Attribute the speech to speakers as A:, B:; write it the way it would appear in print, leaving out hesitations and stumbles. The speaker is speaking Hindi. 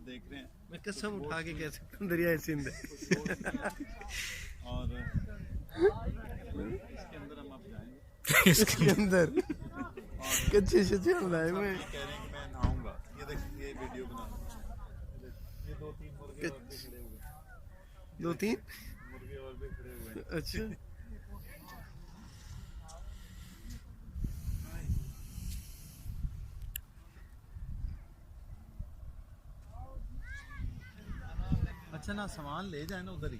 A: देख रहे हैं।
B: मैं कसम उठा के कह सकता हूँ दरिया सिंध है।
A: और इसके अंदर हम अब जाएंगे।
B: इसके अंदर कच्चे शच्चे लाए
A: सब
B: मैं
A: ये कह रहे हैं कि मैं नहाऊंगा। ये देखिए ये वीडियो बना ये 2-3 मुर्गे और भी खड़े हुए हैं।
B: 2-3
A: मुर्गे और भी खड़े हुए हैं।
B: अच्छा
A: अच्छा ना सामान ले जाए ना उधर ही।